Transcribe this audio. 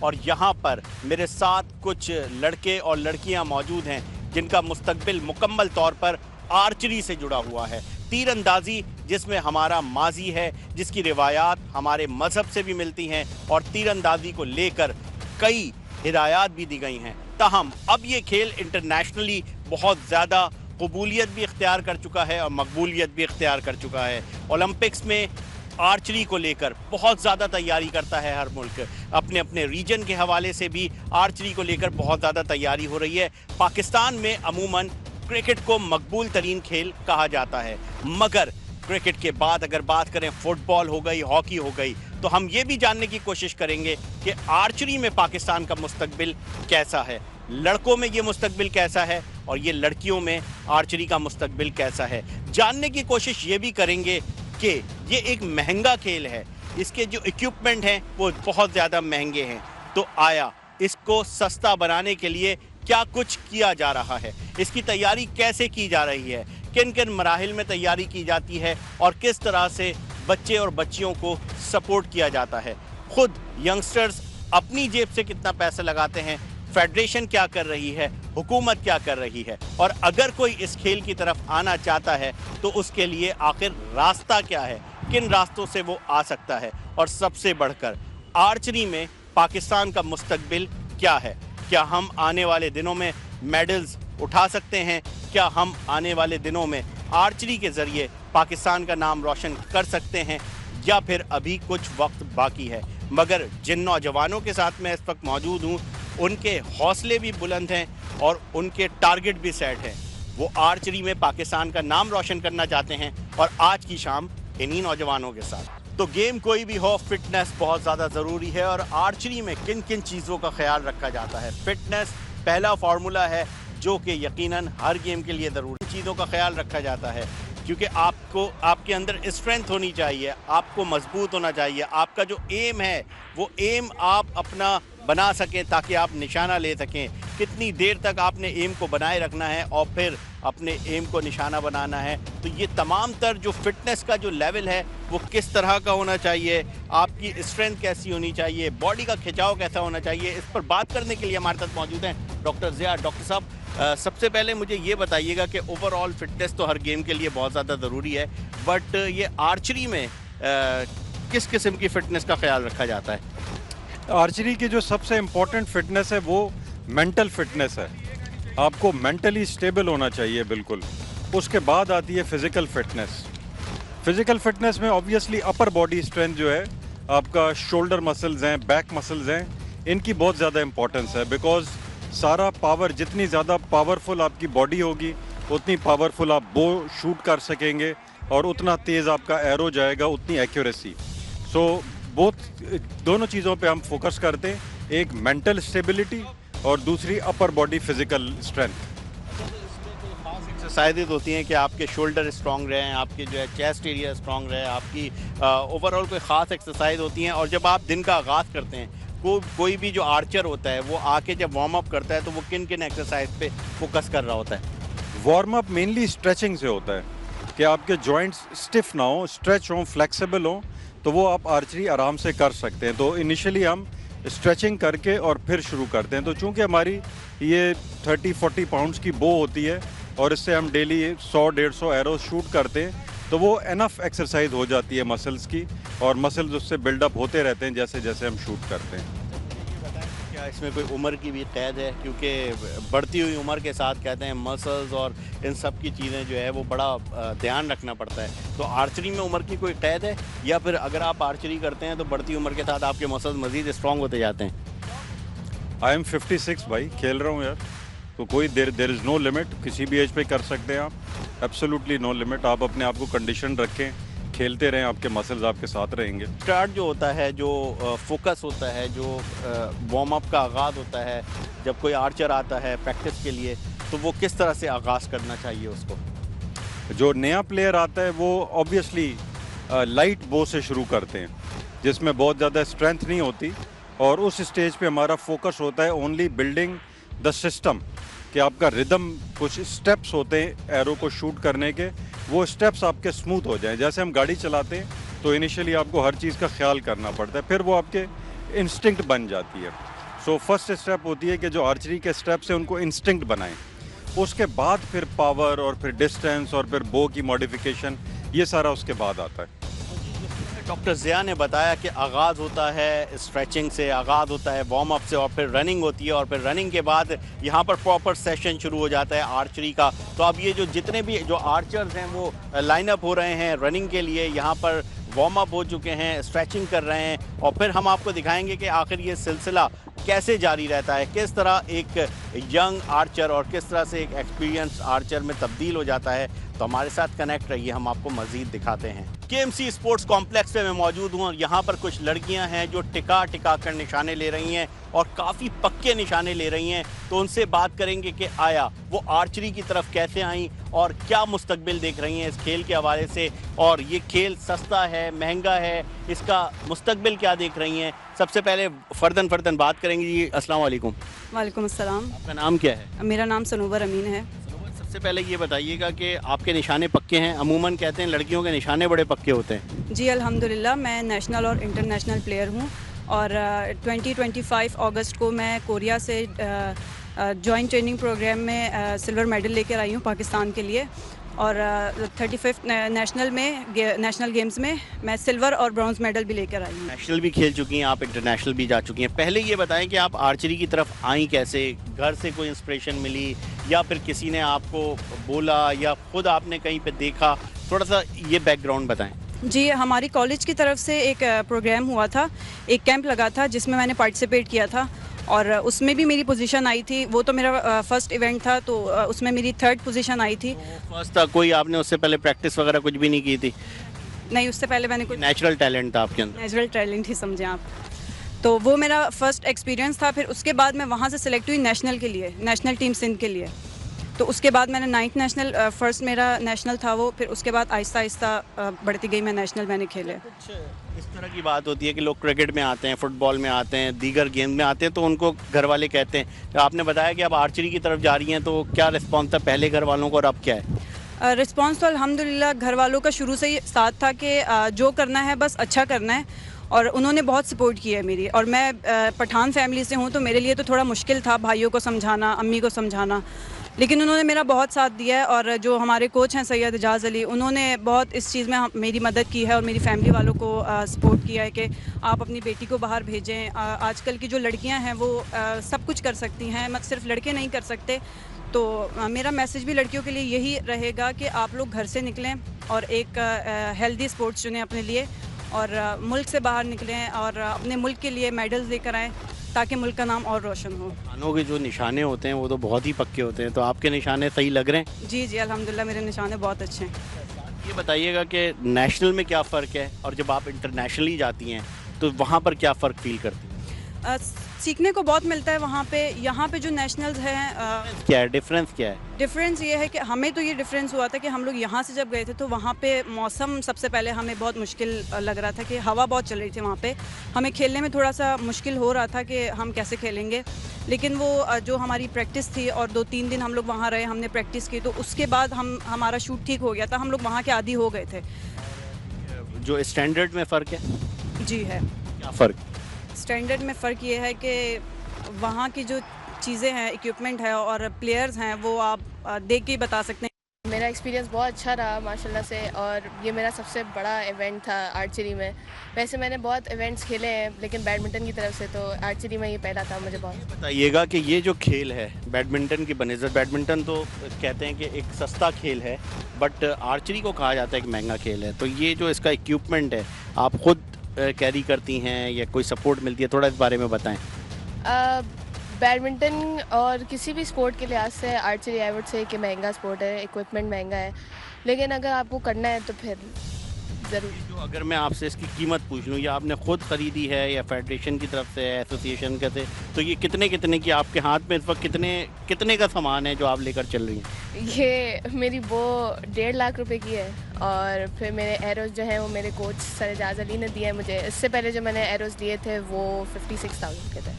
और यहाँ पर मेरे साथ कुछ लड़के और लड़कियाँ मौजूद हैं जिनका मुस्तकबिल मुकम्मल तौर पर आर्चरी से जुड़ा हुआ है। तीरंदाजी जिसमें हमारा माजी है, जिसकी रिवायात हमारे मजहब से भी मिलती हैं और तीरंदाजी को लेकर कई हिदायत भी दी गई हैं। ताहम अब ये खेल इंटरनेशनली बहुत ज़्यादा कबूलियत भी इख्तियार कर चुका है और मकबूलियत भी इख्तियार कर चुका है। ओलंपिक्स में आर्चरी को लेकर बहुत ज़्यादा तैयारी करता है हर मुल्क। अपने अपने रीजन के हवाले से भी आर्चरी को लेकर बहुत ज़्यादा तैयारी हो रही है। पाकिस्तान में अमूमन क्रिकेट को मकबूल तरीन खेल कहा जाता है, मगर क्रिकेट के बाद अगर बात करें फुटबॉल हो गई, हॉकी हो गई, तो हम ये भी जानने की कोशिश करेंगे कि आर्चरी में पाकिस्तान का मुस्तकबिल कैसा है, लड़कों में ये मुस्तकबिल कैसा है और ये लड़कियों में आर्चरी का मुस्तकबिल कैसा है। जानने की कोशिश ये भी करेंगे कि ये एक महंगा खेल है, इसके जो इक्विपमेंट हैं वो बहुत ज़्यादा महंगे हैं, तो आया इसको सस्ता बनाने के लिए क्या कुछ किया जा रहा है, इसकी तैयारी कैसे की जा रही है, किन किन मराहिल में तैयारी की जाती है और किस तरह से बच्चे और बच्चियों को सपोर्ट किया जाता है। खुद यंगस्टर्स अपनी जेब से कितना पैसा लगाते हैं, फेडरेशन क्या कर रही है, हुकूमत क्या कर रही है, और अगर कोई इस खेल की तरफ आना चाहता है तो उसके लिए आखिर रास्ता क्या है, किन रास्तों से वो आ सकता है, और सबसे बढ़कर आर्चरी में पाकिस्तान का मुस्तकबिल क्या है। क्या हम आने वाले दिनों में मेडल्स उठा सकते हैं, क्या हम आने वाले दिनों में आर्चरी के ज़रिए पाकिस्तान का नाम रोशन कर सकते हैं, या फिर अभी कुछ वक्त बाकी है। मगर जिन नौजवानों के साथ मैं इस वक्त मौजूद हूँ उनके हौसले भी बुलंद हैं और उनके टारगेट भी सेट हैं। वो आर्चरी में पाकिस्तान का नाम रोशन करना चाहते हैं और आज की शाम इन्हीं नौजवानों के साथ। तो गेम कोई भी हो, फिटनेस बहुत ज़्यादा ज़रूरी है और आर्चरी में किन किन चीज़ों का ख्याल रखा जाता है। फिटनेस पहला फार्मूला है जो कि यकीनन हर गेम के लिए ज़रूरी चीज़ों का ख्याल रखा जाता है, क्योंकि आपको आपके अंदर स्ट्रेंथ होनी चाहिए, आपको मजबूत होना चाहिए, आपका जो एम है वो एम आप अपना बना सकें ताकि आप निशाना ले सकें। कितनी देर तक आपने एम को बनाए रखना है और फिर अपने एम को निशाना बनाना है, तो ये तमाम तर जो फिटनेस का जो लेवल है वो किस तरह का होना चाहिए, आपकी स्ट्रेंथ कैसी होनी चाहिए, बॉडी का खिंचाव कैसा होना चाहिए, इस पर बात करने के लिए हमारे साथ मौजूद हैं डॉक्टर ज़िया। डॉक्टर साहब, सबसे पहले मुझे ये बताइएगा कि ओवरऑल फिटनेस तो हर गेम के लिए बहुत ज़्यादा ज़रूरी है, बट ये आर्चरी में किस किस्म की फ़िटनेस का ख्याल रखा जाता है? आर्चरी की जो सबसे इम्पोर्टेंट फिटनेस है वो मेंटल फिटनेस है। आपको मेंटली स्टेबल होना चाहिए बिल्कुल। उसके बाद आती है फिज़िकल फिटनेस। फिज़िकल फिटनेस में ऑब्वियसली अपर बॉडी स्ट्रेंथ जो है, आपका शोल्डर मसल्स हैं, बैक मसल्स हैं, इनकी बहुत ज़्यादा इम्पोर्टेंस है। बिकॉज सारा पावर, जितनी ज़्यादा पावरफुल आपकी बॉडी होगी उतनी पावरफुल आप बो शूट कर सकेंगे और उतना तेज़ आपका एरो जाएगा, उतनी एक्यूरेसी। सो दोनों चीज़ों पे हम फोकस करते हैं, एक मेंटल स्टेबिलिटी और दूसरी upper body physical strength. Exercises होती हैं कि आपके शोल्डर स्ट्रांग रहें, आपके जो है चेस्ट एरिया स्ट्रांग रहे, आपकी ओवरऑल कोई ख़ास एक्सरसाइज होती हैं, और जब आप दिन का आगाज़ करते हैं कोई भी जो आर्चर होता है वो आके जब वार्म अप करता है तो वो किन किन एक्सरसाइज पे फोकस कर रहा होता है? वार्म अप मेनली स्ट्रेचिंग से होता है कि आपके जॉइंट्स स्टिफ ना हो, स्ट्रेच हों, फ्लेक्सिबल हों, तो वो आप आर्चरी आराम से कर सकते हैं। तो इनिशियली हम स्ट्रेचिंग करके और फिर शुरू करते हैं। तो चूंकि हमारी ये 30-40 पाउंड्स की बो होती है और इससे हम डेली 100-150 एरोज शूट करते हैं, तो वो एनफ एक्सरसाइज हो जाती है मसल्स की, और मसल्स उससे बिल्डअप होते रहते हैं जैसे जैसे हम शूट करते हैं। क्या इसमें कोई उम्र की भी कैद है? क्योंकि बढ़ती हुई उम्र के साथ कहते हैं मसल्स और इन सब की चीज़ें जो है वो बड़ा ध्यान रखना पड़ता है, तो आर्चरी में उम्र की कोई कैद है, या फिर अगर आप आर्चरी करते हैं तो बढ़ती उम्र के साथ आपके मसल्स मज़ीद स्ट्रॉन्ग होते जाते हैं? आई एम 56 भाई, खेल रहा हूँ यार, तो कोई देर इज़ नो लिमिट, किसी भी एज पे कर सकते हैं आप, एब्सोल्युटली नो लिमिट। आप अपने आप को कंडीशन रखें, खेलते रहें, आपके मसल्स आपके साथ रहेंगे। स्टार्ट जो होता है, जो फोकस होता है, जो वार्म अप का आगाज़ होता है, जब कोई आर्चर आता है प्रैक्टिस के लिए, तो वो किस तरह से आगाज़ करना चाहिए उसको? जो नया प्लेयर आता है वो ऑब्वियसली लाइट बो से शुरू करते हैं, जिसमें बहुत ज़्यादा स्ट्रेंथ नहीं होती, और उस स्टेज पे हमारा फोकस होता है ओनली बिल्डिंग द सिस्टम, कि आपका रिदम, कुछ स्टेप्स होते हैं एरो को शूट करने के, वो स्टेप्स आपके स्मूथ हो जाएं। जैसे हम गाड़ी चलाते हैं तो इनिशियली आपको हर चीज़ का ख्याल करना पड़ता है, फिर वो आपके इंस्टिंक्ट बन जाती है। सो फर्स्ट स्टेप होती है कि जो आर्चरी के स्टेप्स हैं उनको इंस्टिंक्ट बनाएं, उसके बाद फिर पावर और फिर डिस्टेंस और फिर बो की मॉडिफिकेशन, ये सारा उसके बाद आता है। डॉक्टर ज़िया ने बताया कि आगाज़ होता है स्ट्रेचिंग से, आगाज़ होता है वार्म अप से, और फिर रनिंग होती है, और फिर रनिंग के बाद यहाँ पर प्रॉपर सेशन शुरू हो जाता है आर्चरी का। तो अब ये जो जितने भी जो आर्चर्स हैं वो लाइन अप हो रहे हैं रनिंग के लिए, यहाँ पर वार्म अप हो चुके हैं, स्ट्रेचिंग कर रहे हैं, और फिर हम आपको दिखाएंगे कि आखिर ये सिलसिला कैसे जारी रहता है, किस तरह एक यंग आर्चर और किस तरह से एक एक्सपीरियंस आर्चर में तब्दील हो जाता है। तो हमारे साथ कनेक्ट रहिए, हम आपको मज़ीद दिखाते हैं। केएमसी स्पोर्ट्स कॉम्प्लेक्स में मैं मौजूद हूँ और यहाँ पर कुछ लड़कियाँ हैं जो टिका टिका कर निशाने ले रही हैं और काफ़ी पक्के निशाने ले रही हैं। तो उनसे बात करेंगे कि आया वो आर्चरी की तरफ कैसे आई और क्या मुस्तकबिल देख रही हैं इस खेल के हवाले से, और ये खेल सस्ता है, महंगा है, इसका मुस्तकबिल क्या देख रही हैं। सबसे पहले फ़र्दन बात करेंगे जी। अस्सलाम वालेकुम। वालेकुम अस्सलाम। आपका नाम क्या है? मेरा नाम सनूबर अमीन है। सबसे पहले ये बताइएगा कि आपके निशाने पक्के हैं? अमूमन कहते हैं लड़कियों के निशाने बड़े पक्के होते हैं। जी अल्हम्दुलिल्लाह, मैं नेशनल और इंटरनेशनल प्लेयर हूँ और 2025 अगस्त को मैं कोरिया से जॉइंट ट्रेनिंग प्रोग्राम में सिल्वर मेडल लेकर आई हूँ पाकिस्तान के लिए, और 35th नेशनल गेम्स में मैं सिल्वर और ब्रॉन्ज मेडल भी लेकर आई हूँ। नेशनल भी खेल चुकी हैं आप, इंटरनेशनल भी जा चुकी हैं। पहले ये बताएं कि आप आर्चरी की तरफ आई कैसे? घर से कोई इंस्पिरेशन मिली या फिर किसी ने आपको बोला या खुद आपने कहीं पे देखा? थोड़ा सा ये बैकग्राउंड बताएं। जी, हमारी कॉलेज की तरफ से एक प्रोग्राम हुआ था, एक कैंप लगा था जिसमें मैंने पार्टिसिपेट किया था और उसमें भी मेरी पोजीशन आई थी। वो तो मेरा फर्स्ट इवेंट था, तो उसमें मेरी 3rd पोजीशन आई थी। फर्स्ट था? कोई आपने उससे पहले प्रैक्टिस वगैरह कुछ भी नहीं की थी? नहीं, उससे पहले मैंने कुछ नेचुरल टैलेंट था आपके अंदर? नेचुरल टैलेंट ही समझें आप। तो वो मेरा फर्स्ट एक्सपीरियंस था। फिर उसके बाद मैं वहाँ से सिलेक्ट हुई नेशनल के लिए, नेशनल टीम सिंध के लिए। तो उसके बाद मैंने 9th नेशनल, फर्स्ट मेरा नेशनल था वो, फिर उसके बाद आहिस्ता आहिस्ता बढ़ती गई मैं नेशनल मैंने खेले। कुछ इस तरह की बात होती है कि लोग क्रिकेट में आते हैं, फुटबॉल में आते हैं, दीगर गेम में आते हैं, तो उनको घर वाले कहते हैं। तो आपने बताया कि आप आर्चरी की तरफ जा रही हैं, तो क्या रिस्पॉन्स था पहले घर वालों को और अब क्या है? रिस्पॉन्स तो अल्हम्दुलिल्लाह घर वालों का शुरू से ही साथ था कि जो करना है बस अच्छा करना है, और उन्होंने बहुत सपोर्ट किया है मेरी। और मैं पठान फैमिली से हूँ, तो मेरे लिए तो थोड़ा मुश्किल था भाइयों को समझाना, अम्मी को समझाना, लेकिन उन्होंने मेरा बहुत साथ दिया है। और जो हमारे कोच हैं सैयद एजाज़ अली, उन्होंने बहुत इस चीज़ में मेरी मदद की है और मेरी फैमिली वालों को सपोर्ट किया है कि आप अपनी बेटी को बाहर भेजें। आजकल की जो लड़कियां हैं वो सब कुछ कर सकती हैं, मत सिर्फ लड़के नहीं कर सकते। तो मेरा मैसेज भी लड़कियों के लिए यही रहेगा कि आप लोग घर से निकलें और एक हेल्दी स्पोर्ट्स चुनें अपने लिए, और मुल्क से बाहर निकलें और अपने मुल्क के लिए मेडल्स लेकर आएँ ताकि मुल्क का नाम और रोशन हो। खानों के जो निशाने होते हैं वो तो बहुत ही पक्के होते हैं, तो आपके निशाने सही लग रहे हैं? जी अल्हम्दुलिल्लाह, मेरे निशाने बहुत अच्छे हैं। ये बताइएगा कि नेशनल में क्या फ़र्क है और जब आप इंटरनेशनली जाती हैं तो वहाँ पर क्या फ़र्क फील करती हैं? सीखने को बहुत मिलता है वहाँ पे। यहाँ पे जो नेशनल्स हैं, क्या है डिफरेंस, क्या है? डिफरेंस ये है कि हमें तो ये डिफरेंस हुआ था कि हम लोग यहाँ से जब गए थे तो वहाँ पे मौसम सबसे पहले हमें बहुत मुश्किल लग रहा था कि हवा बहुत चल रही थी वहाँ पे। हमें खेलने में थोड़ा सा मुश्किल हो रहा था कि हम कैसे खेलेंगे, लेकिन वो जो हमारी प्रैक्टिस थी और 2-3 दिन हम लोग वहाँ रहे, हमने प्रैक्टिस की, तो उसके बाद हमारा शूट ठीक हो गया था। हम लोग वहाँ के आदी हो गए थे। जो स्टैंडर्ड में फ़र्क है? जी है। क्या फ़र्क? स्टैंडर्ड में फ़र्क ये है कि वहाँ की जो चीज़ें हैं, इक्विपमेंट है और प्लेयर्स हैं, वो आप देख के ही बता सकते हैं। मेरा एक्सपीरियंस बहुत अच्छा रहा माशाल्लाह से, और ये मेरा सबसे बड़ा इवेंट था आर्चरी में। वैसे मैंने बहुत इवेंट्स खेले हैं लेकिन बैडमिंटन की तरफ से, तो आर्चरी में ये पहला था मुझे बहुत। बताइएगा कि ये जो खेल है बैडमिंटन की बनिस्बत, बैडमिंटन तो कहते हैं कि एक सस्ता खेल है, बट आर्चरी को कहा जाता है एक महंगा खेल है। तो ये जो इसका इक्विपमेंट है आप खुद कैरी करती हैं या कोई सपोर्ट मिलती है? थोड़ा इस बारे में बताएं। बैडमिंटन और किसी भी स्पोर्ट के लिहाज से आर्चरी आई वुड से कि महंगा स्पोर्ट है, इक्विपमेंट महंगा है, लेकिन अगर आपको करना है तो फिर ज़रूर। जो अगर मैं आपसे इसकी कीमत पूछ लूँ, या आपने खुद ख़रीदी है या फेडरेशन की तरफ से है, एसोसिएशन के से, तो ये कितने की आपके हाथ में इस वक्त कितने का सामान है जो आप लेकर चल रही हैं? ये मेरी वो 1.5 लाख रुपए की है, और फिर मेरे एरोज़ जो हैं वो मेरे कोच सर एजाज़ अली ने दिए हैं मुझे। इससे पहले जो मैंने एरोज़ लिए थे वो 56,000 के थे।